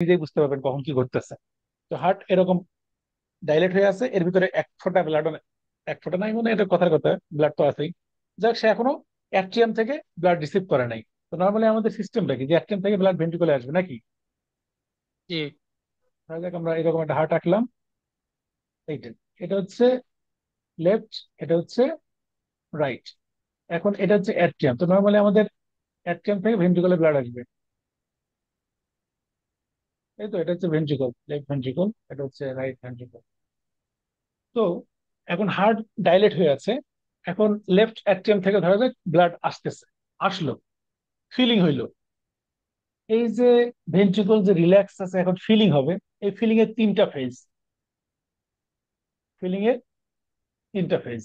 নিজেই বুঝতে পারবেন কখন কি ঘটতেছে। তো হার্ট এরকম ডাইলেট হয়ে আছে, এর ভিতরে এক ফোঁটা ব্লাড, এক ফোঁটা নাই মানে এটা কথার কথা, ব্লাড তো আছেই। যাক, সে এখনো অ্যাট্রিয়াম থেকে ব্লাড রিসিভ করে নাই। তো নর্মালি আমাদের সিস্টেমটা কি যে অ্যাট্রিয়াম থেকে ব্লাড ভেন্ট্রিকলে আসবে নাকি? জি। তাহলে দেখ, আমরা এরকম একটা হার্ট আঁকলাম। এইটা, এটা হচ্ছে লেফট, এটা হচ্ছে রাইট। এখন এটা হচ্ছে অ্যাট্রিয়াম। তো নর্মালি আমাদের অ্যাট্রিয়াম থেকে ভেন্ট্রিকলে ব্লাড আসবে, এই তো। এটা হচ্ছে ভেন্ট্রিকল, লেফট ভেন্ট্রিকল, এটা হচ্ছে রাইট ভেন্ট্রিকল। তো এখন হার্ট ডাইলেট হয়ে আছে। এখন লেফট অ্যাট্রিয়াম থেকে ধরা যাক ব্লাড আসতেছে, আসলো, ফিলিং হইলো। এই যে ভেন্ট্রিকল যে রিল্যাক্স আছে, এখন ফিলিং হবে। এই ফিলিং এর তিনটা ফেজ, ফিলিং এর তিনটা ফেজ।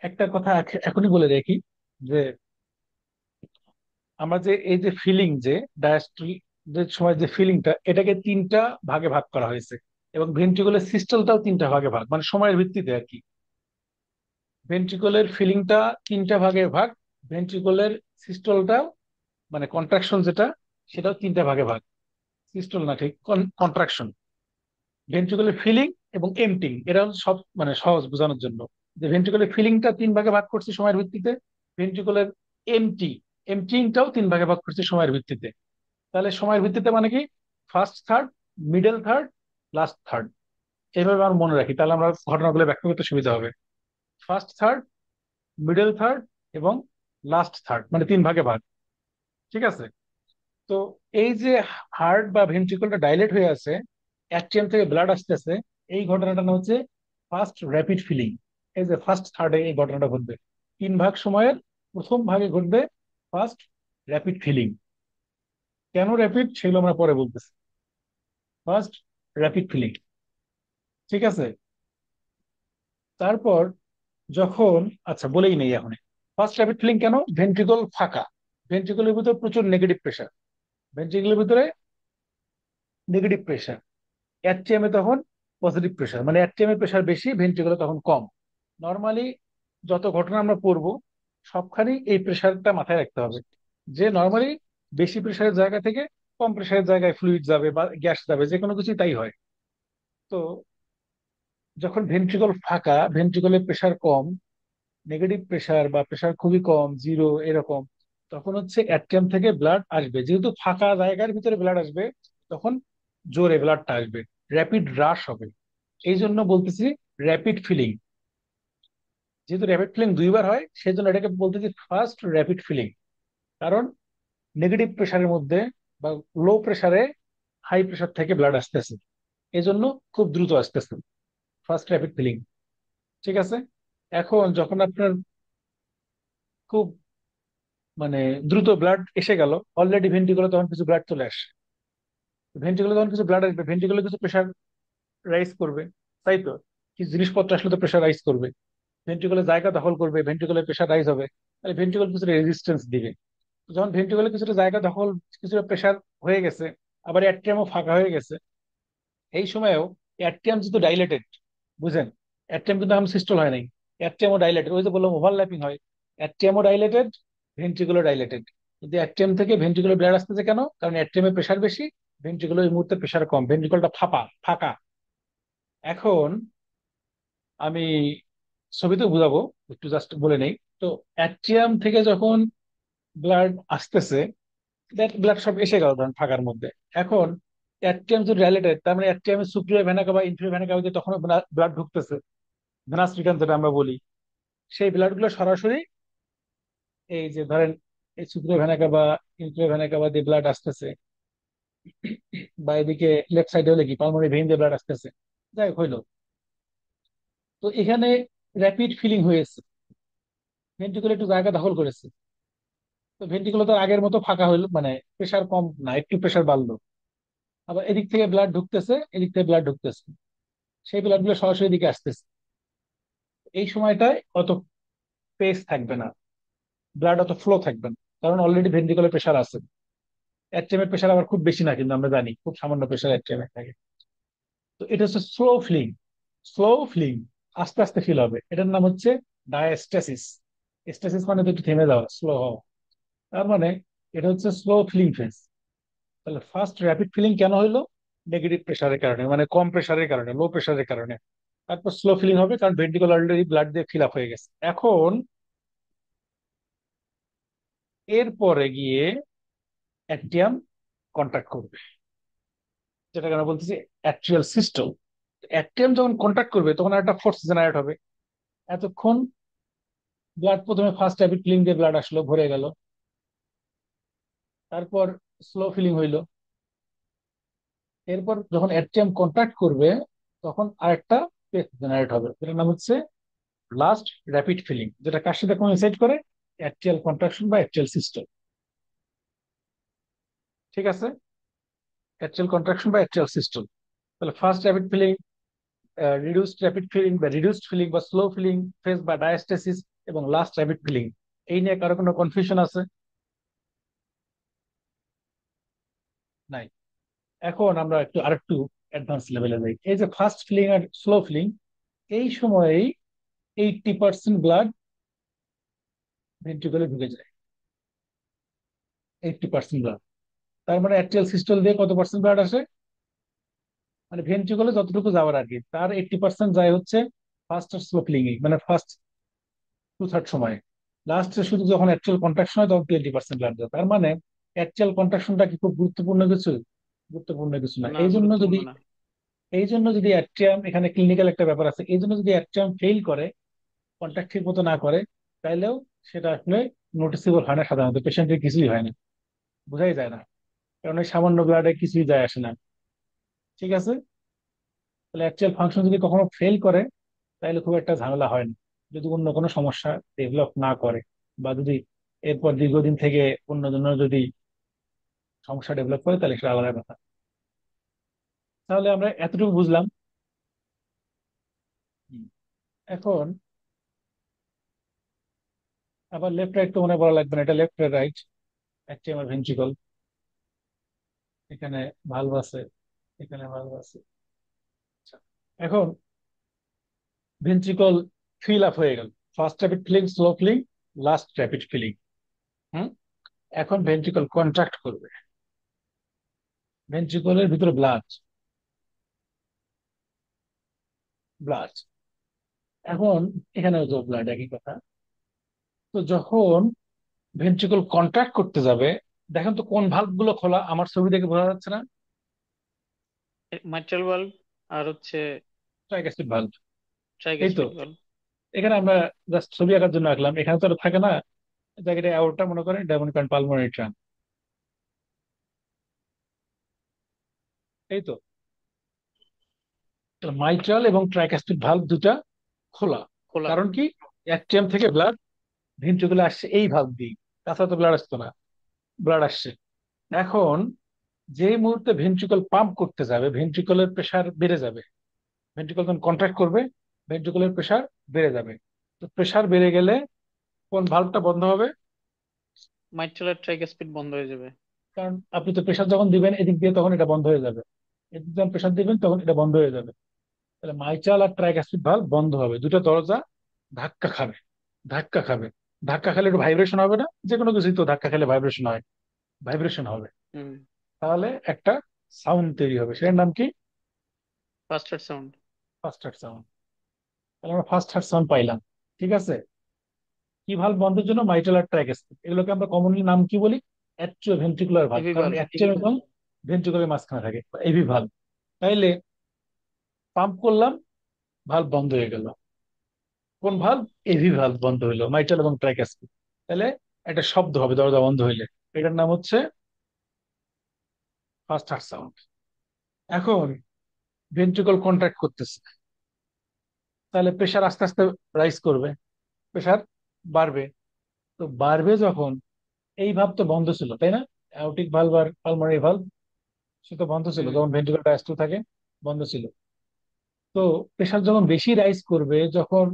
একটা কথা এখনই বলে রাখি, যে আমরা যে এই যে ফিলিং, যে ডায়াস্ট্রিক যে সময় যে ফিলিংটা, এটাকে তিনটা ভাগে ভাগ করা হয়েছে। এবং ভেন্ট্রিকুলার সিস্টেমটাও তিনটা ভাগে ভাগ, মানে সময়ের ভিত্তিতে আর কি। ভেন্ট্রিকুলার ফিলিংটা তিনটা ভাগে ভাগ, ভেন্ট্রিকুলার সিস্টলটাও, মানে কন্ট্রাকশন যেটা, সেটাও তিনটা ভাগে ভাগ। সিস্টল না, ঠিক কন্ট্রাকশন। ভেন্ট্রিকুলার ফিলিং এবং এমটিং, এটা হচ্ছে সব মানে সহজ বোঝানোর জন্য, যে ভেন্ট্রিকুলার ফিলিংটা তিন ভাগে ভাগ করছি সময়ের ভিত্তিতে। ভেন্ট্রিকুলার এমটি, এমটিংটাও তিন ভাগে ভাগ করছি সময়ের ভিত্তিতে। তাহলে সময়ের ভিত্তিতে মানে কি, first third, middle third, last third. এইভাবে আমরা মনে রাখি, তাহলে আমরা ঘটনাগুলো ব্যাখ্যা করতে সুবিধা হবে। ফার্স্ট থার্ড, মিডল থার্ড এবং লাস্ট থার্ড, মানে তিন ভাগে ভাগ। ঠিক আছে? তো এই যে হার্ট বা ভেন্ট্রিকলটা ডাইলেট হয়ে আছে, অ্যাট্রিয়াম থেকে ব্লাড আসতেছে, এই ঘটনাটা না হচ্ছে ফার্স্ট র্যাপিড ফিলিং। এই যে ফার্স্ট থার্ডে এই ঘটনাটা ঘটবে, তিন ভাগ সময়ের প্রথম ভাগে ঘটবে ফার্স্ট র্যাপিড ফিলিং। কেন র্যাপিড সেগুলো আমরা পরে বলতেছি। ফার্স্ট র্যাপিড ফিলিং, ঠিক আছে? তারপর যখন, আচ্ছা বলেই নেই এখন, ফার্স্ট র্যাপিড ফিলিং কেন, ভেন্ট্রিকল ফাঁকা, ভেন্ট্রিকলের ভিতরে প্রচুর নেগেটিভ প্রেশার, ভেন্ট্রিকলের ভিতরে নেগেটিভ প্রেশার। অ্যাট্রিয়ামে তখন পজিটিভ প্রেশার, মানে অ্যাট্রিয়ামের প্রেশার বেশি, ভেন্ট্রিকলে তখন কম। নর্মালি যত ঘটনা আমরা পড়বো, সবখানেই এই প্রেশারটা মাথায় রাখতে হবে, যে নর্মালি বেশি প্রেশারের জায়গা থেকে কম প্রেশারের জায়গায় ফ্লুইড যাবে বা গ্যাস যাবে, যে কোনো কিছুই তাই হয়। তো যখন ভেন্ট্রিকল ফাঁকা, ভেন্ট্রিকলের প্রেশার কম, নেগেটিভ প্রেশার বা প্রেশার খুবই কম, জিরো এরকম, তখন হচ্ছে অ্যাট্রিয়াম থেকে ব্লাড আসবে, যেহেতু ফাঁকা জায়গার ভিতরে ব্লাড আসবে, তখন জোরে ব্লাডটা আসবে, র্যাপিড রাশ হবে। এই জন্য বলতেছি র্যাপিড ফিলিং। যেহেতু র্যাপিড ফিলিং দুইবার হয়, সেই জন্য এটাকে বলতেছি ফার্স্ট র্যাপিড ফিলিং। কারণ নেগেটিভ প্রেশারের মধ্যে বা লো প্রেশারে হাই প্রেশার থেকে ব্লাড আসতেছে, এই জন্য খুব দ্রুত আসতেছে, ফার্স্ট র্যাপিড ফিলিং। ঠিক আছে? এখন যখন আপনার খুব মানে দ্রুত ব্লাড এসে গেল, অলরেডি ভেন্ট্রিকুলে তখন কিছু ব্লাড চলে আসে, ভেন্ট্রিকুলে তখন কিছু ব্লাড আসবে, ভেন্ট্রিকুলে কিছু প্রেশার রাইজ করবে, তাই তো? কিছু জিনিসপত্র আসলে তো প্রেশার রাইজ করবে, ভেন্ট্রিকুলে জায়গা দখল করবে, ভেন্ট্রিকুলে প্রেশার রাইজ হবে, তাহলে ভেন্ট্রিকুল কিছুটা রেজিস্ট্যান্স দিবে। তো যখন ভেন্ট্রিকুলে কিছুটা জায়গা দখল, কিছুটা প্রেশার হয়ে গেছে, আবার অ্যাট্রিয়ামও ফাঁকা হয়ে গেছে, এই সময়েও অ্যাট্রিয়াম যেহেতু ডাইলেটেড, বুঝেন, অ্যাট্রিয়াম কিন্তু এখন সিস্টল হয় নাই, অ্যাট্রিয়ামও ডাইলেটেড, ওই যে বললাম ওভারল্যাপিং হয়। অ্যাট্রিয়ামও ডাইলেটেড, ভেন্ট্রিকুলার ডাইলেটেড। কিন্তু অ্যাট্রিয়াম থেকে ভেন্ট্রিকুলার ব্লাড আসতেছে কেন? কারণ অ্যাট্রিয়ামের প্রেশার বেশি, ভেন্ট্রিকুলার এই মুহূর্তে প্রেশার কম, ভেন্ট্রিকুলটা ফাঁপা ফাঁকা। এখন আমি ছবিতে বুঝাবো, একটু জাস্ট বলে নেই। তো অ্যাট্রিয়াম থেকে যখন ব্লাড আসতেছে, ব্লাড সব এসে গেল ধরেন ফাঁকার মধ্যে। এখন অ্যাট্রিয়াম যদি ডাইলেটেড, তার মানে অ্যাট্রিয়ামের সুপ্রিয়র ভেনা কাভা ইনফিরিয়র ভেনা কাভাতে তখন ব্লাড ঢুকতেছে, ভেনাস রিটার্ন যেটা আমরা বলি। সেই ব্লাড গুলো সরাসরি এই যে ধরেন এই superior vena cava, inferior vena cava দিয়ে ব্লাড আসতেছে, বা এদিকে লেফট সাইডে হলে কি পালমোনারি ভেইন দিয়ে ব্লাড আসতেছে, যাই হোক হইলো। তো এখানে র্যাপিড ফিলিং হয়েছে, ভেন্ট্রিকুলে একটু জায়গা দখল করেছে। তো ভেন্ট্রিকুলো তো আগের মতো ফাঁকা হইলো, মানে প্রেশার কম না, একটু প্রেশার বাড়লো। আবার এদিক থেকে ব্লাড ঢুকতেছে, এদিক থেকে ব্লাড ঢুকতেছে, সেই ব্লাড গুলো সরাসরি এদিকে আসতেছে। এই সময়টায় অত পেস থাকবে না, ব্লাড অত ফ্লো থাকবে না, কারণ অলরেডি ভেন্ট্রিকুলার প্রেশার আছে। অ্যাট্রিয়ামের প্রেশার আবার খুব বেশি না, কিন্তু আমরা জানি খুব সামান্য প্রেশার অ্যাট্রিয়ামে থাকে। তো এটা হচ্ছে স্লো ফিলিং, স্লো ফিলিং, আস্তে আস্তে ফিল হবে, এটার নাম হচ্ছে ডায়াস্টেসিস। স্টেসিস মানে তো একটু থেমে যাওয়া, স্লো হওয়া। তার মানে এটা হচ্ছে স্লো ফিলিং ফেজ। তাহলে ফার্স্ট র্যাপিড ফিলিং কেন হইলো? নেগেটিভ প্রেসারের কারণে, মানে কম প্রেসারের কারণে, লো প্রেসারের কারণে। তারপর স্লো ফিলিং হবে কারণ ভেন্ট্রিকল অলরেডি ব্লাড দিয়ে ফিল আপ হয়ে গেছে। এখন এরপরে গিয়ে অ্যাট্রিয়াম কন্ট্রাক্ট করবে, যেটাকে আমরা বলতেছি অ্যাট্রিয়াল সিস্টেম। অ্যাট্রিয়াম যখন কন্ট্রাক্ট করবে তখন একটা ফোর্স জেনারেট হবে। এতক্ষণ ব্লাড প্রথমে ফার্স্ট র্যাপিড ফিলিং দিয়ে ব্লাড আসলো, ভরে গেল, তারপর স্লো ফিলিং হইলো। এরপর যখন অ্যাট্রিয়াম কন্ট্রাক্ট করবে তখন আরেকটা পেস জেনারেট হবে, যেটার নাম হচ্ছে লাস্ট র্যাপিড ফিলিং, যেটা কার সাথে কোইনসাইড করে? অ্যাট্রিয়াল কন্ট্রাকশন বা অ্যাট্রিয়াল সিস্টেম। ঠিক আছে, অ্যাট্রিয়াল কন্ট্রাকশন বা অ্যাট্রিয়াল সিস্টেম। তাহলে first rapid filling, reduced rapid filling বা রিডিউসড ফিলিং বা স্লো ফিলিং ফেজ বা ডায়াস্টেসিস, এবং লাস্ট র্যাপিড ফিলিং। এই নিয়ে কারো কোনো কনফিউশন আছে? নাই। এখন আমরা আরেকটু অ্যাডভান্স লেভেলে যাই। এই যে ফার্স্ট ফিলিং আর স্লো ফিলিং, এই সময়েই 80% ব্লাড ভেন্ট্রিকলে ঢুকে যায়। 80% ব্লাড, তার মানে অ্যাট্রিয়াল সিস্টল দিয়ে কত পার্সেন্ট ব্লাড আসে? মানে ভেন্ট্রিকলে যতটুকু যাওয়ার আর কি, তার 80% যায় হচ্ছে ফার্স্ট আর স্লো ফিলিং, মানে ফার্স্ট 2/3 সময়। লাস্টে শুধু যখন অ্যাকচুয়াল কন্ট্রাকশন হয় তখন 20% ব্লাড যায়। তার মানে অ্যাকচুয়াল কন্ট্রাকশনটা কি খুব গুরুত্বপূর্ণ কিছু? গুরুত্বপূর্ণ কিছু না। না, এই জন্য গুরুত্বপূর্ণ যদি, না। অ্যাট্রিয়াম, এখানে ক্লিনিক্যাল একটা ব্যাপার আছে, এই জন্য যদি অ্যাট্রিয়াম ফেল করে, কন্ট্রাক্ট ঠিক মতো না করে, তাইলেও সেটা আসলে নোটিসেবল হয় না, সাধারণত পেশেন্টের কিছুই হয় না, বোঝাই যায় না, কারণ ওই সামান্য ব্লাডে কিছুই যায় আসে না। ঠিক আছে, তাহলে অ্যাকচুয়াল ফাংশন যদি কখনো ফেল করে তাহলে খুব একটা ঝামেলা হয় না, যদি অন্য কোনো সমস্যা ডেভেলপ না করে, বা যদি এরপর দীর্ঘদিন থেকে অন্য জন্য যদি সমস্যা ডেভেলপ করে তাহলে সেটা আলাদা কথা। তাহলে আমরা এতটুকু বুঝলাম। হুম। এখন আবার লেফট রাইট তো মনে বলা লাগবে না, এটা লেফট রাইট। একটা আমার ভেন্ট্রিকল, এখানে ভালভ আছে, এখানে ভালভ আছে। আচ্ছা, এখন ভেন্ট্রিকল ফিল আপ হয়ে গেল, first rapid filling, slow filling, last rapid filling. হুম। এখন ভেন্ট্রিকল কন্ট্রাক্ট করবে, ভেন্ট্রিকলের ভিতরে ব্লাড, ব্লাড, এখন এখানেও তো ব্লাড, একই কথা। তো যখন ভেন্ট্রিকল কন্ট্রাক্ট করতে যাবে, দেখেন তো কোন ভালভ গুলো খোলা, আমার ছবি দেখে বোঝা যাচ্ছে না? মাইট্রাল ভালভ আর হচ্ছে ট্রাইকাস্পিড ভালভ। এই তো, ট্রাইকুস্পিড ভালভ। এখানে আমরা জাস্ট ছবি আঁকার জন্য আঁকলাম, এখানে তো আর থাকে না। জায়গাটা অ্যাওরটা মনে করেন, ডায়মন্ড কারণ পালমোনারি ট্রাঙ্ক। এই তো, মাইট্রাল এবং ট্রাইকাস্পিড ভালভ দুটা খোলা। খোলা। কারণ কি? অ্যাট্রিয়াম থেকে ব্লাড ভেন্ট্রিকলে আসছে এই ভালভ দিয়ে, তাছাড়া তো ব্লাড আসতো না, ব্লাড আসছে। এখন যে মুহূর্তে ভেন্ট্রিকল পাম্প করতে যাবে ভেন্ট্রিকলের প্রেসার বেড়ে যাবে, ভেন্ট্রিকল যখন কন্ট্রাক্ট করবে ভেন্ট্রিকলের প্রেসার বেড়ে যাবে। তো প্রেসার বেড়ে গেলে কোন ভালভটা বন্ধ হবে? মাইট্রাল আর ট্রাইকুস্পিড বন্ধ হয়ে যাবে। কারণ আপনি তো প্রেসার যখন দিবেন এদিক দিয়ে তখন এটা বন্ধ হয়ে যাবে, এদিক যখন প্রেসার দিবেন তখন এটা বন্ধ হয়ে যাবে। তাহলে মাইট্রাল আর ট্রাইকাসপিড ভালভ বন্ধ হবে, দুটো দরজা ধাক্কা খাবে, ধাক্কা খাবে। ধাক্কা খেলে একটু ভাইব্রেশন হবে না? যে কোনো কিছুই তো ধাক্কা খেলে ভাইব্রেশন হয়, ভাইব্রেশন হবে। হুম। তাহলে একটা সাউন্ড তৈরি হবে, সেটার নাম কি? First heart sound. First heart sound. তাহলে আমরা ফার্স্ট হার্ট সাউন্ড পাইলাম। ঠিক আছে, কি ভালভ বন্ধের জন্য? মাইট্রাল আর ট্রাইকাসপিড, এগুলোকে আমরা কমনলি নাম কি বলি? অ্যাট্রিওভেন্ট্রিকুলার ভালভ, এভি কারণ ভালভ, অ্যাট্রিয়াম এভি এবং ভালভ। ভেন্ট্রিকুলার মাঝখানে থাকে, এভি ভালভ। তাইলে পাম্প করলাম, ভালভ বন্ধ হয়ে গেল। কোন ভালভ? এভি ভালভ বন্ধ হইলো, মাইট্রাল এবং ট্রাইকাসপিড। তাহলে একটা শব্দ হবে দরজা বন্ধ হইলে, এটার নাম হচ্ছে ফার্স্ট হার্ট সাউন্ড। এখন ভেন্ট্রিকল কন্ট্রাক্ট করতেছে, তাহলে প্রেশার আস্তে আস্তে রাইজ করবে, প্রেশার বাড়বে। তো বাড়বে যখন, এই ভাব তো বন্ধ ছিল তাই না, অ্যাওর্টিক ভালভ আর পালমোনারি ভালভ, সে তো বন্ধ ছিল হুম। যখন ভেন্ট্রিকল ডায়াস্টল থাকে, বন্ধ ছিল। তো প্রেশার যখন বেশি রাইজ করবে, যখন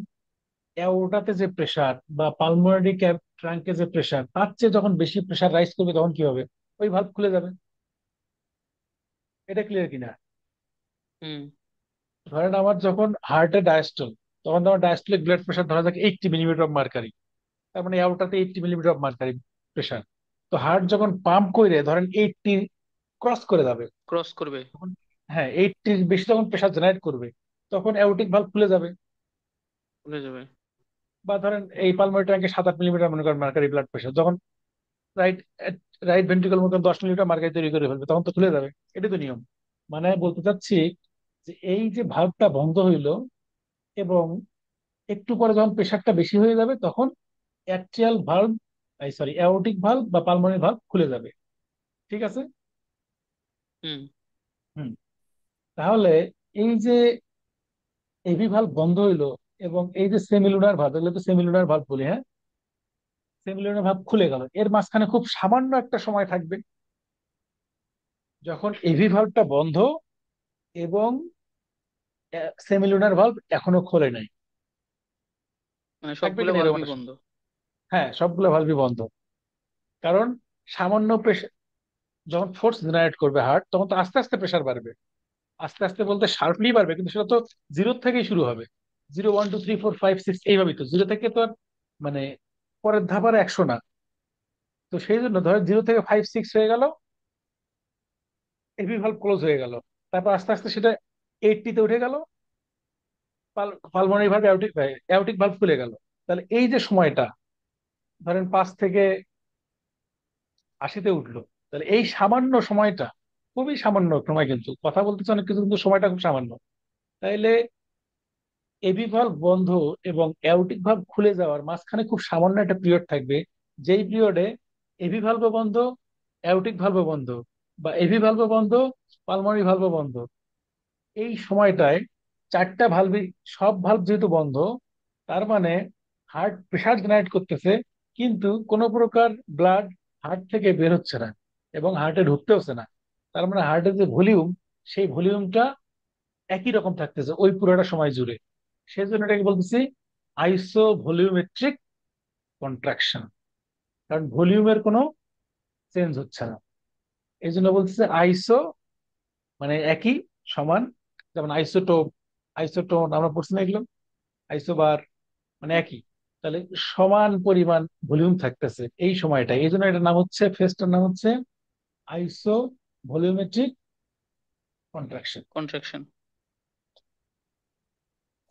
অ্যাওর্টাতে যে প্রেশার বা পালমোনারি ক্যাপ ট্রাঙ্কে যে প্রেশার, তার চেয়ে যখন বেশি প্রেশার রাইজ করবে তখন কি হবে? ওই ভালভ খুলে যাবে। এটা ক্লিয়ার কিনা? হুম। ধরেন আমার যখন হার্টে ডায়াস্টল, তখন তো আমার ডায়াস্টলিক ব্লাড প্রেশার ধরা যাক 80 মিলিমিটার অফ মার্কারি, তার মানে অ্যাওর্টাতে 80 মিলিমিটার অফ মার্কারি প্রেশার। তো হার্ট যখন পাম্প করে ধরেন 80 ক্রস করে যাবে ক্রস করবে। তখন, হ্যাঁ 80-র বেশি যখন প্রেশার জেনারেট করবে তখন অ্যাওর্টিক ভালভ খুলে যাবে। খুলে যাবে। বা ধরেন এই পালমোনারি ট্যাঙ্কে 7-8 মিলিমিটার মনে করেন মার্কারি ব্লাড প্রেশার, যখন রাইট রাইট ভেন্ট্রিকল মতন 10 মিলিমিটার মার্কারি তৈরি করে ফেলবে তখন তো খুলে যাবে। এটাই তো নিয়ম। মানে বলতে চাচ্ছি যে এই যে ভালভটা বন্ধ হইলো এবং একটু পরে যখন প্রেশারটা বেশি হয়ে যাবে তখন atrial valve, sorry aortic valve বা পালমোনারি ভালভ খুলে যাবে। ঠিক আছে। হুম। হুম। তাহলে এই যে এভি ভালভ বন্ধ হইলো এবং এই যে সেমিলুনার ভালভ, এগুলো তো সেমিলুনার ভালভ বলি, হ্যাঁ, সেমিলুনার ভালভ খুলে গেল, এর মাঝখানে খুব সামান্য একটা সময় থাকবে যখন এভি ভালভটা বন্ধ এবং সেমিলুনার ভালভ এখনো খোলে নাই। মানে থাকবে সবগুলো কিনা এরকম ভালভই একটা বন্ধ। সময়। হ্যাঁ, সবগুলো ভালভই বন্ধ। কারণ সামান্য প্রেশার, যখন ফোর্স জেনারেট করবে হার্ট তখন তো আস্তে আস্তে প্রেশার বাড়বে। আস্তে আস্তে বলতে শার্পলি বাড়বে, কিন্তু সেটা তো জিরো থেকেই শুরু হবে। 0 1 2 3 4 5 6 এইভাবেই তো, জিরো থেকে তো আর মানে পরের ধাপ আর 100 না। তো সেই জন্য ধরো 0 থেকে 5 6 হয়ে গেল, এভি ভালভ ক্লোজ হয়ে গেল। তারপর আস্তে আস্তে সেটা 80-তে উঠে গেল, পালমোনারি ভালভ অ্যাওটিক ভালভ খুলে গেল। তাহলে এই যে সময়টা ধরেন 5 থেকে 80-তে উঠলো, তাহলে এই সামান্য সময়টা, খুবই সামান্য সময়, কিন্তু কথা বলতেছে অনেক কিছু কিন্তু সময়টা খুব সামান্য। তাইলে এবি ভালভ বন্ধ এবং অ্যাওটিক ভালভ খুলে যাওয়ার মাঝখানে খুব সামান্য একটা পিরিয়ড থাকবে, যেই পিরিয়ডে এবি ভালভ বন্ধ, অ্যাওটিক ভালভ বন্ধ, বা এবি ভালভ বন্ধ, পালমোনারি ভালভ বন্ধ। এই সময়টায় চারটা ভালভই, সব ভালভ যেহেতু বন্ধ, তার মানে হার্ট প্রেসার জেনারেট করতেছে, কিন্তু কোনো প্রকার ব্লাড হার্ট থেকে বের হচ্ছে না এবং হার্টে ঢুকতেওছে না। তার মানে হার্টের যে ভলিউম, সেই ভলিউমটা একই রকম থাকতেছে ওই পুরোটা সময় জুড়ে। সেই জন্য এটাকে বলতেছি আইসো ভলিউমেট্রিক কন্ট্রাকশন, কারণ ভলিউমের কোনো চেঞ্জ হচ্ছে না। এই জন্য বলতেছে আইসো, মানে একই, সমান। যেমন আইসোটোপ, আইসোটোন আমরা পড়ছি না এগুলো, আইসোবার, মানে একই। তাহলে সমান পরিমাণ ভলিউম থাকতেছে এই সময়টা, এই জন্য এটার নাম হচ্ছে, ফেজটার নাম হচ্ছে আইসো ভলিউমেট্রিক কন্ট্রাকশন। কন্ট্রাকশন।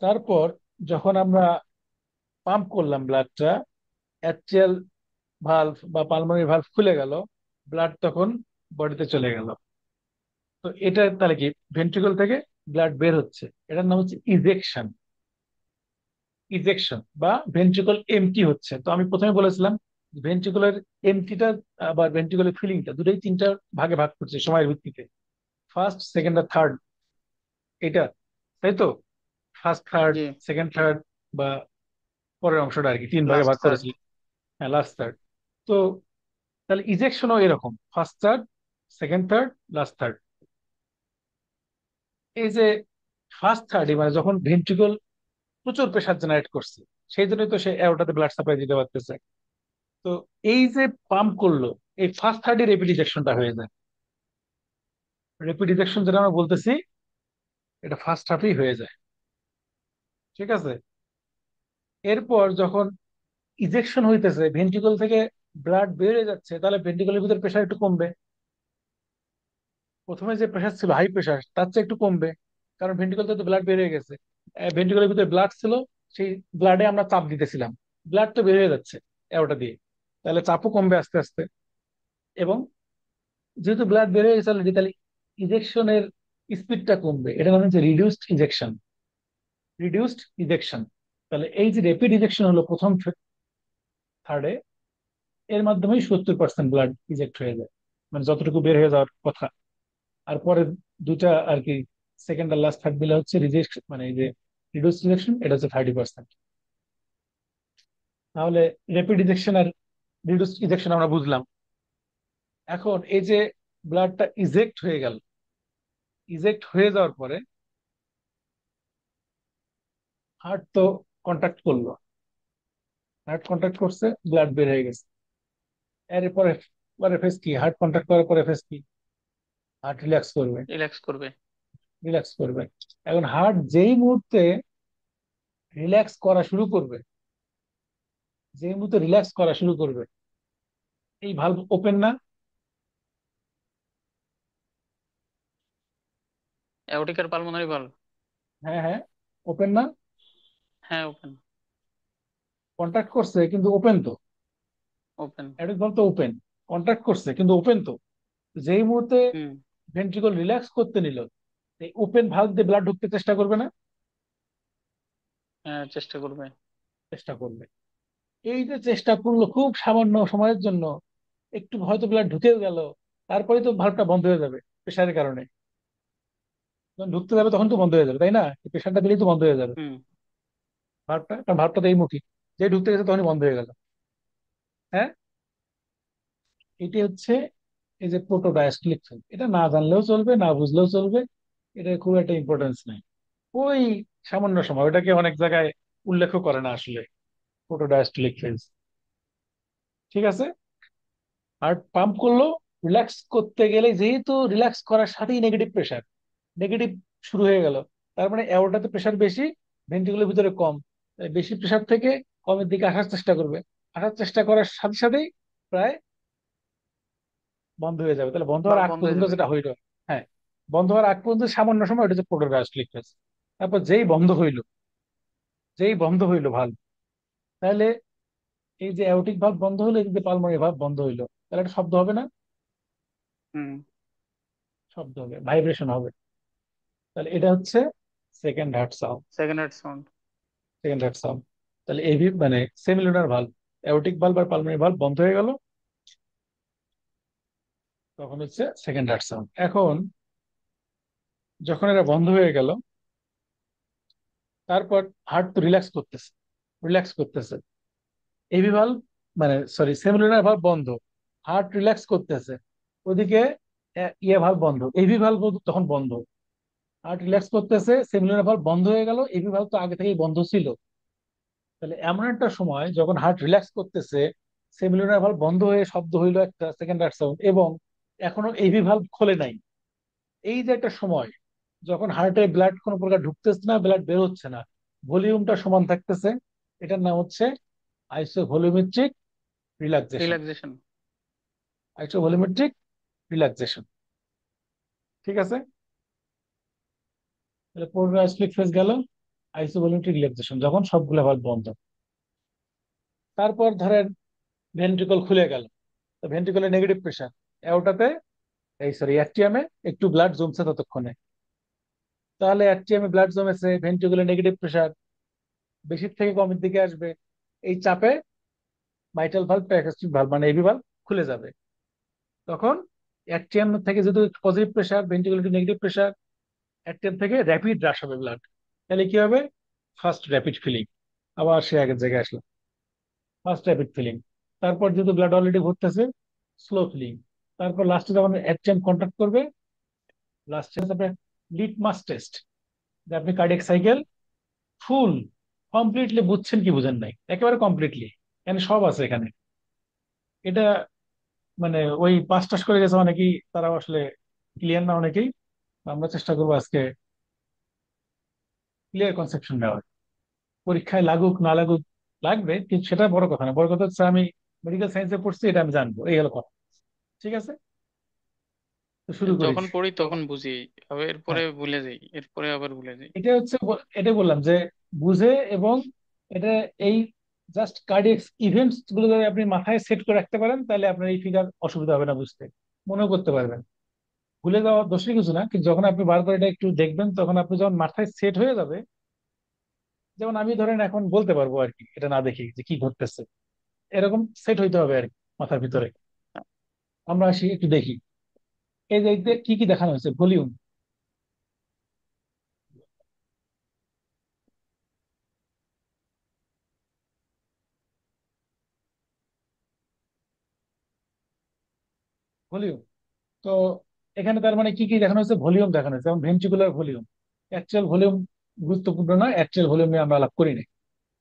তারপর যখন আমরা পাম্প করলাম ব্লাডটা, অ্যাট্রিয়াল ভালভ বা পালমোনারি ভালভ খুলে গেল, ব্লাড তখন বডিতে চলে গেল। তো এটা তাহলে কি, ভেন্ট্রিকল থেকে ব্লাড বের হচ্ছে, এটার নাম হচ্ছে ইজেকশন। ইজেকশন বা ভেন্ট্রিকল এমটি হচ্ছে। তো আমি প্রথমে বলেছিলাম ভেন্ট্রিকুলার এমটিটা আবার ভেন্ট্রিকুলার ফিলিংটা দুটোই তিনটা ভাগে ভাগ করছে সময়ের ভিত্তিতে, ফার্স্ট সেকেন্ড আর থার্ড, এটা, তাই তো? ফার্স্ট থার্ড, জি। সেকেন্ড থার্ড, বা পরের অংশটা আর কি তিন ভাগে লাস্ট ভাগ থার্ড। করেছি। হ্যাঁ, লাস্ট থার্ড। তো তাহলে ইজেকশনও এরকম, first third, second third, last third. এই যে ফার্স্ট থার্ড, মানে যখন ভেন্ট্রিকল প্রচুর প্রেসার জেনারেট করছে, সেই জন্যই তো সে এরোটাতে ব্লাড সাপ্লাই দিতে পারতেছে। তো এই যে পাম্প করলো, এই ফার্স্ট থার্ডে রেপিড ইজেকশনটা হয়ে যায়। রেপিড ইজেকশন যেটা আমরা বলতেছি, এটা ফার্স্ট হাফেই হয়ে যায়। ঠিক আছে। এরপর যখন ইজেকশন হইতেছে, ভেন্ট্রিকল থেকে ব্লাড বের হয়ে যাচ্ছে, তাহলে ভেন্ট্রিকলের ভিতরে প্রেশার একটু কমবে। প্রথমে যে প্রেশার ছিল হাই প্রেশার, তার চেয়ে একটু কমবে, কারণ ভেন্ট্রিকল থেকে ব্লাড বের হয়ে গেছে। ভেন্ট্রিকলের ভিতরে ব্লাড ছিল, সেই ব্লাডে আমরা চাপ দিতেছিলাম, ব্লাড তো বের হয়ে যাচ্ছে ওটা দিয়ে, তাহলে চাপও কমবে আস্তে আস্তে। এবং যেহেতু ব্লাড বের হয়ে গেছে already, তাহলে ইজেকশনের স্পিডটা কমবে, এটা মানে হচ্ছে রিডিউসড ইজেকশন। Reduced ejection. তাহলে এই যে রেপিড ইজেকশন হলো প্রথম থার্ডে, এর মাধ্যমেই 70% ব্লাড ইজেক্ট হয়ে যায়, মানে যতটুকু বের হয়ে যাওয়ার কথা। আর পরে দুইটা আর কি, সেকেন্ড আর লাস্ট থার্ড মিলে হচ্ছে রিজেক্ট, মানে এই যে রিডিউস ইজেকশন, এটা হচ্ছে 30%। তাহলে র্যাপিড ইজেকশন আর রিডিউস ইজেকশন আমরা বুঝলাম। এখন এই যে ব্লাডটা ইজেক্ট হয়ে গেল, ইজেক্ট হয়ে যাওয়ার পরে হার্ট তো কন্ট্যাক্ট করলো, হার্ট কন্ট্যাক্ট করছে, ব্লাড বের হয়ে গেছে। এরপরে পরে ফেস কি, হার্ট কন্ট্যাক্ট করার পরে ফেস কি, হার্ট রিল্যাক্স করবে, রিল্যাক্স করবে। রিল্যাক্স করবে। এখন হার্ট যেই মুহূর্তে রিল্যাক্স করা শুরু করবে, যেই মুহূর্তে রিল্যাক্স করা শুরু করবে, এই ভালভ ওপেন না? অ্যাওর্টিক আর পালমোনারি ভালভ। হ্যাঁ হ্যাঁ, ওপেন না? হ্যাঁ, ওপেন। কন্ট্রাক্ট করছে কিন্তু ওপেন তো। ওপেন। অ্যাডিক ভাল্ব তো ওপেন, কন্ট্রাক্ট করছে কিন্তু ওপেন তো। যেই মুহূর্তে হুম। ভেন্ট্রিকল রিল্যাক্স করতে নিল, এই ওপেন ভাল্ব দিয়ে ব্লাড ঢুকতে চেষ্টা করবে না? হ্যাঁ, চেষ্টা করবে। চেষ্টা করবে। এই যে চেষ্টা করলো খুব সামান্য সময়ের জন্য, একটু হয়তো ব্লাড ঢুকেও গেল, তারপরে তো ভাল্বটা বন্ধ হয়ে যাবে প্রেশারের কারণে। যখন ঢুকতে যাবে তখন তো বন্ধ হয়ে যাবে, তাই না? প্রেশারটা দিলেই তো বন্ধ হয়ে যাবে হুম। ভাল্বটা, কারণ ভাল্বটা তো এই মুখী। যে ঢুকতে গেছে তখনই বন্ধ হয়ে গেল। হ্যাঁ, এটি হচ্ছে এই যে প্রোটোডায়াস্টলিক ফেজ। এটা না জানলেও চলবে, না বুঝলেও চলবে, এটা খুব একটা ইম্পর্টেন্স নাই। ওই সামান্য সময়, ওটাকে অনেক জায়গায় উল্লেখ করে না আসলে, প্রোটোডায়াস্টলিক ফেজ। ঠিক আছে। হার্ট পাম্প করলো, রিল্যাক্স করতে গেলে যেহেতু রিল্যাক্স করার সাথেই নেগেটিভ প্রেশার, নেগেটিভ শুরু হয়ে গেল, তার মানে অ্যাওর্টাতে প্রেশার বেশি, ভেন্ট্রিকুলের ভিতরে কম। তাই বেশি প্রেশার থেকে কমের দিকে আসার চেষ্টা করবে, আসার চেষ্টা করার সাথে সাথেই প্রায় বন্ধ হয়ে যাবে। তাহলে বন্ধ হওয়ার বাল্ব আগ বন্ধ হয়ে পর্যন্ত যাবে। যেটা হইলো, হ্যাঁ, বন্ধ হওয়ার আগ পর্যন্ত সামান্য সময়, ওটা হচ্ছে প্রোটোডায়াস্টলিক ফেজ। তারপর যেই বন্ধ হইলো ভালভ, তাহলে এই যে অ্যাওর্টিক ভালভ বন্ধ হলো, এই যে পালমোনারি ভালভ বন্ধ হইলো, তাহলে একটা শব্দ হবে না? হুম। শব্দ হবে, ভাইব্রেশন হবে। তাহলে এটা হচ্ছে second heart sound. Second heart sound. Second heart sound. তাহলে এভি মানে সেমিলুনার ভালভ, অ্যাওর্টিক ভালভ আর পালমোনারি ভালভ বন্ধ হয়ে গেল, তখন হচ্ছে সেকেন্ড হার্ট সাউন্ড। এখন যখন এটা বন্ধ হয়ে গেল, তারপর হার্ট তো রিল্যাক্স করতেছে। এভি ভালভ মানে সরি সেমিলুনার ভালভ বন্ধ, হার্ট রিল্যাক্স করতেছে। ওদিকে ইয়ে ভালভ বন্ধ, এভি ভালভ তখন বন্ধ। হার্ট রিল্যাক্স করতেছে, সেমিলুনার ভালভ বন্ধ হয়ে গেল, এভি ভালভ তো আগে থেকেই বন্ধ ছিল। তাহলে এমন একটা সময় যখন হার্ট রিল্যাক্স করতেছে, সেমিলুনার ভালভ বন্ধ হয়ে শব্দ হইলো একটা সেকেন্ড হার্ট সাউন্ড, এবং এখনো এভি ভালভ খোলে নাই। এই যে একটা সময় যখন হার্টে ব্লাড কোনো প্রকার ঢুকতেছে না, ব্লাড বের হচ্ছে না, ভলিউমটা সমান থাকতেছে, এটার নাম হচ্ছে আইসোভলিউমেট্রিক রিল্যাক্সেশন। রিল্যাক্সেশন। আইসোভলিউমেট্রিক রিল্যাক্সেশন। ঠিক আছে। তাহলে প্রোগ্রাসলিক ফেজ গেল, আইসোভলিউমেট্রিক রিল্যাক্সেশন যখন সবগুলো ভালভ বন্ধ। তারপর ধরেন ভেন্ট্রিকল খুলে গেল, তো ভেন্ট্রিকলের নেগেটিভ প্রেশার, ওটাতে এই সরি অ্যাট্রিয়ামে একটু ব্লাড জমছে ততক্ষণে। তাহলে অ্যাট্রিয়ামে ব্লাড জমেছে, ভেন্ট্রিকুলার নেগেটিভ প্রেশার বেশির থেকে কমের দিকে আসবে, এই চাপে মাইটাল ভালভ প্যারাগাস্ট্রিক ভালভ মানে এভি ভালভ খুলে যাবে। তখন অ্যাট্রিয়াম থেকে যদি positive pressure, ventricular negative pressure, atrium থেকে র্যাপিড হ্রাস হবে ব্লাড। তাহলে কি হবে? First rapid filling. আবার সে আগের জায়গায় আসলো, ফার্স্ট র্যাপিড ফিলিং। তারপর যেহেতু ব্লাড অলরেডি ঘুরতেছে, স্লো ফিলিং। তারপর লাস্টে যখন অ্যাট্রিয়াম কন্ট্যাক্ট করবে, লাস্টে আপনার লিটমাস টেস্ট, যে আপনি কার্ডিয়াক সাইকেল ফুল কমপ্লিটলি বুঝছেন কি বুঝেন নাই, একেবারে কমপ্লিটলি, এখানে সব আছে এখানে। এটা মানে ওই পাস টাস করে গেছে অনেকেই, তারা আসলে ক্লিয়ার না অনেকেই। আমরা চেষ্টা করবো আজকে ক্লিয়ার কনসেপশন নেওয়ার। পরীক্ষায় লাগুক না লাগুক, লাগবে, কিন্তু সেটা বড় কথা না, বড় কথা হচ্ছে আমি মেডিকেল সায়েন্সে পড়ছি, এটা আমি জানবো, এই হলো কথা। ঠিক আছে, তো শুরু করি। যখন পড়ি তখন বুঝি, আবার এরপরে হ্যাঁ, ভুলে যাই, এরপরে আবার ভুলে যাই। এটা হচ্ছে এটা বললাম যে বুঝে, এবং এটা এই জাস্ট কার্ডিয়াক ইভেন্টস গুলো যদি আপনি মাথায় সেট করে রাখতে পারেন, তাহলে আপনার এই ফিগার অসুবিধা হবে না বুঝতে, মনেও করতে পারবেন। ভুলে যাওয়ার দোষের কিছু না, কিন্তু যখন আপনি বারবার এটা একটু দেখবেন, তখন আপনি যখন মাথায় সেট হয়ে যাবে, যেমন আমি ধরেন এখন বলতে পারবো আর কি, এটা না দেখি যে কি ঘটতেছে, এরকম সেট হইতে হবে আর কি মাথার ভিতরে। আমরা আসি একটু দেখি, এই যে এতে কি কি দেখানো হয়েছে, ভলিউম। ভলিউম তো এখানে তার মানে কি কি দেখানো হয়েছে, ভলিউম দেখানো হয়েছে, যেমন ভেন্ট্রিকুলার ভলিউম। অ্যাকচুয়াল ভলিউম গুরুত্বপূর্ণ না, অ্যাকচুয়াল ভলিউম নিয়ে আমরা আলাপ করি না।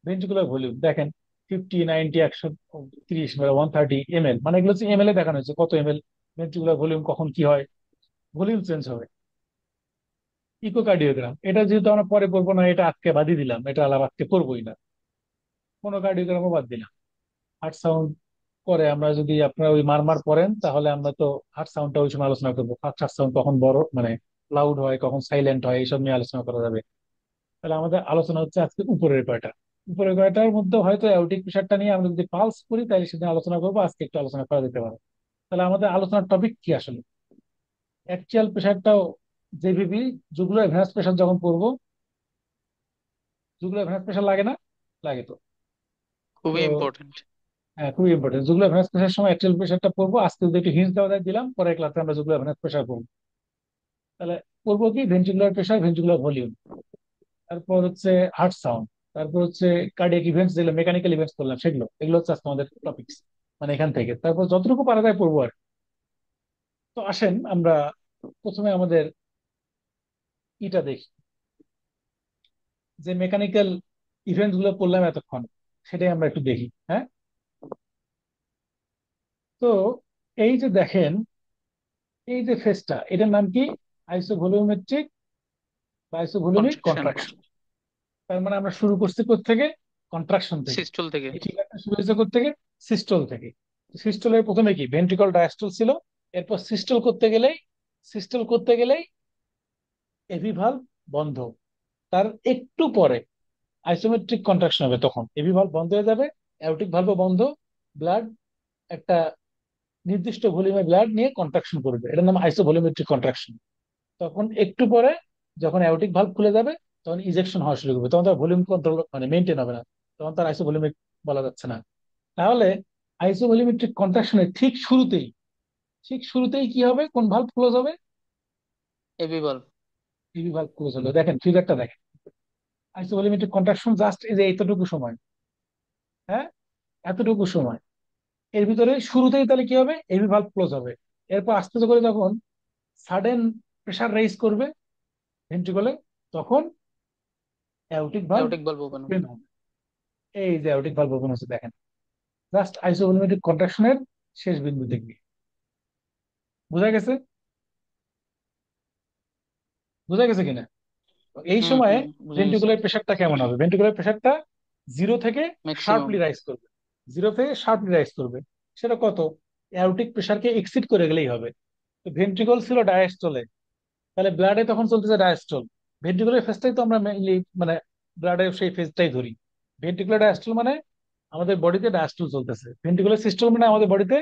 ভেন্ট্রিকুলার ভলিউম দেখেন, 50, 90, 130, মানে 130 ml, মানে এগুলো হচ্ছে এমএল এ দেখানো হয়েছে, কত এমএল ভেন্ট্রিকুলার ভলিউম কখন কি হয়, ভলিউম চেঞ্জ হবে। ইকোকার্ডিওগ্রাম, এটা যেহেতু আমরা পরে করবো না, এটা আজকে বাদই দিলাম, এটা আলাপ আজকে করবোই না, কোনো কার্ডিওগ্রামও বাদ দিলাম। হার্ট সাউন্ড পরে আমরা যদি আপনারা ওই মারমার পড়েন, তাহলে আমরা তো হার্ট সাউন্ডটা ওই সময় আলোচনা করবো, ফার্স্ট হার্ট সাউন্ড কখন বড় মানে লাউড হয়, কখন সাইলেন্ট হয়, এইসব নিয়ে আলোচনা করা যাবে। তাহলে আমাদের আলোচনা হচ্ছে আজকে উপরের কয়টা। উপরের কয়টার মধ্যে হয়তো অ্যাওরিক প্রেশারটা নিয়ে আমরা যদি পালস করি তাহলে সেদিন আলোচনা করবো, আজকে একটু আলোচনা করা যেতে পারে। তাহলে আমাদের আলোচনার টপিক কি আসলে? অ্যাকচুয়াল প্রেশারটাও, জেভিপি, জুগুলার ভেনাস প্রেশার যখন পড়বো, জুগুলার ভেনাস প্রেশার লাগে না? লাগে তো। তো খুবই ইম্পর্টেন্ট। হ্যাঁ, খুবই ইম্পর্টেন্ট। জুগুলার ভেনাস প্রেশার সময় অ্যাকচুয়াল প্রেশারটা পড়বো, আজকে যদি একটু হিন্স দেওয়া যায় দিলাম, পরের ক্লাসে আমরা জুগুলার ভেনাস প্রেশার পড়বো। তাহলে পড়বো কি, ভেন্ট্রিকুলার প্রেশার, ভেন্ট্রিকুলার ভলিউম, তারপর হচ্ছে হার্ট সাউন্ড, তারপর হচ্ছে কার্ডিয়াক ইভেন্টস, যেগুলো মেকানিক্যাল ইভেন্টস করলাম সেগুলো, এগুলো হচ্ছে আজকে আমাদের টপিকস। মানে এখান থেকে তারপর যতটুকু পারা যায় পড়বো আর কি। তো আসেন আমরা প্রথমে আমাদের ইটা দেখি, যে মেকানিক্যাল ইভেন্টস গুলো পড়লাম এতক্ষণ, সেটাই আমরা একটু দেখি। হ্যাঁ, তো এই যে দেখেন, এই যে ফেসটা, এটার নাম কি? আইসোভলিউমেট্রিক বা আইসোভলিউমিক কন্ট্রাকশন। কন্ট্রাকশন। তার মানে আমরা শুরু করছি থেকে, কন্ট্রাকশন থেকে। সিস্টল থেকে। এই ঠিকানা শুরু হয়েছে থেকে, সিস্টল থেকে। সিস্টলের প্রথমে কি ভেন্ট্রিকল ডায়াস্টল ছিল, এরপর সিস্টল করতে গেলেই এভি ভালভ বন্ধ। তার একটু পরে আইসোমেট্রিক কন্ট্রাকশন হবে, তখন এভি ভালভ বন্ধ হয়ে যাবে, অ্যাওরটিক ভালভও বন্ধ, ব্লাড একটা নির্দিষ্ট ভলিউমে ব্লাড নিয়ে কন্ট্রাকশন করবে, এটার নাম আইসোভলিউমেট্রিক কন্ট্রাকশন। তখন একটু পরে যখন অ্যাওরটিক ভালভ খুলে যাবে, তখন ইজেকশন হওয়া শুরু করবে, তখন তার ভলিউম কন্ট্রোল মানে মেনটেন হবে না, তখন তার আইসোভলিউমিক বলা যাচ্ছে না। তাহলে আইসোভলিউমেট্রিক কন্ট্রাকশনের ঠিক শুরুতেই কি হবে, কোন ভালভ ক্লোজ হবে? এবি বাল্ব। টিভি ভালভ ক্লোজ হলো। দেখেন ফিগারটা দেখেন, আইসোভলিউমেট্রিক কন্ট্রাকশন জাস্ট এই যে এইতটুকু সময়। হ্যাঁ, এতটুকু সময় এর ভিতরে শুরুতেই তাহলে কি হবে, এবি ভালভ ক্লোজ হবে। এরপর আস্তে আস্তে করে যখন সাডেন প্রেসার রাইজ করবে ভেন্ট্রিকলে, তখন aortic valve aortic bulb open হবে। ওপেন হবে। এই যে অ্যাওরটিক ভালভ ওপেন হচ্ছে দেখেন, জাস্ট আইসোভলিউমেট্রিক কন্ট্রাকশনের শেষ বিন্দু দেখবি। বোঝা গেছে? বোঝা গেছে কিনা? তো এই হুম সময়ে হুম, বুঝে গেছে। ভেন্ট্রিকুলার প্রেশারটা কেমন হবে? ভেন্ট্রিকুলার প্রেশারটা জিরো থেকে ম্যাক্সিমাম। শার্পলি রাইজ করবে। জিরো থেকে শার্পলি রাইজ করবে। সেটা কত? অ্যাওরটিক প্রেশারকে এক্সিড করে গেলেই হবে। তো ভেন্ট্রিকল ছিল ডায়াস্টলে, তাহলে ব্লাডে তখন চলতেছে ডায়াস্টল। ভেন্ট্রিকুলার ফেজটাই তো আমরা মেইনলি মানে ব্লাডের সেই ফেজটাই ধরি। ভেন্ট্রিকুলার ডায়াস্টল মানে আমাদের বডিতে ডায়াস্টল চলতেছে, ভেন্ট্রিকুলার সিস্টল মানে আমাদের বডিতে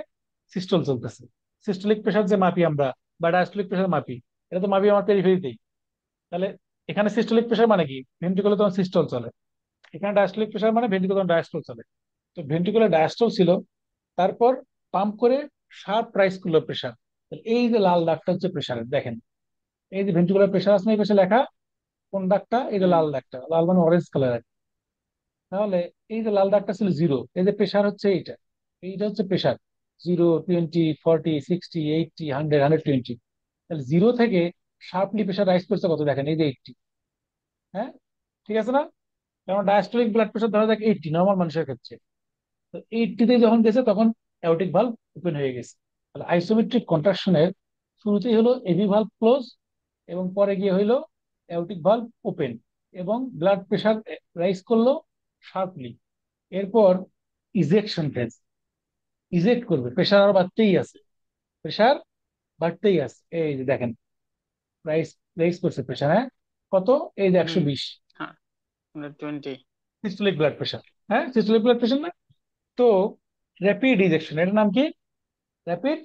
সিস্টল চলতেছে। সিস্টোলিক প্রেশার যে মাপি আমরা, বা ডায়াস্টলিক প্রেশার মাপি, এটা তো মাপি আমার পেরিফেরিতেই। তাহলে এখানে সিস্টোলিক প্রেশার মানে কি, ভেন্ট্রিকুলার তখন সিস্টল চলে, এখানে ডায়াস্টলিক প্রেশার মানে ভেন্ট্রিকুলার ডায়াস্টল চলে। তো ভেন্ট্রিকুলার ডায়াস্টল ছিল, তারপর পাম্প করে শার্প রাইজ করলো প্রেশার। এই যে লাল দাগটা হচ্ছে প্রেশারের, দেখেন এই যে ভেন্ট্রিকুলার প্রেশার আছে না, এই পাশে লেখা, কোন দাগটা? এই যে হুম লাল দাগটা, লাল মানে অরেঞ্জ কালার। তাহলে এই যে লাল দাগটা ছিল জিরো, এই যে প্রেশার হচ্ছে এইটা, এইটা হচ্ছে প্রেশার। 0, 20, 40, 60, 80, 100, 120। তাহলে জিরো থেকে শার্পলি প্রেশার রাইজ করছে কত, দেখেন এই যে 80। হ্যাঁ, ঠিক আছে না? কারণ ডায়াস্টোলিক ব্লাড প্রেশার ধরা যাক 80 নর্মাল মানুষের ক্ষেত্রে। তো 80-তে যখন গেছে তখন অ্যাওরটিক ভালভ ওপেন হয়ে গেছে। তাহলে আইসোমেট্রিক কন্ট্রাকশনের শুরুতেই হলো এভি ভালভ ক্লোজ, এবং পরে গিয়ে হইলো অ্যাওরটিক ভালভ ওপেন, এবং ব্লাড প্রেশার রাইজ করলো শার্পলি। এরপর ইজেকশন ফেজ, ইজেক্ট করবে, প্রেশার আর বাড়তেই আছে, প্রেশার বাড়তেই আছে। এই যে দেখেন রাইজ রাইজ করছে প্রেশার। হ্যাঁ, কত? এই যে হুম। 120 হ্যাঁ, 120। Systolic blood pressure. হ্যাঁ, সিস্টোলিক ব্লাড প্রেশার না? তো র্যাপিড ইজেকশন, এটার নাম কি? Rapid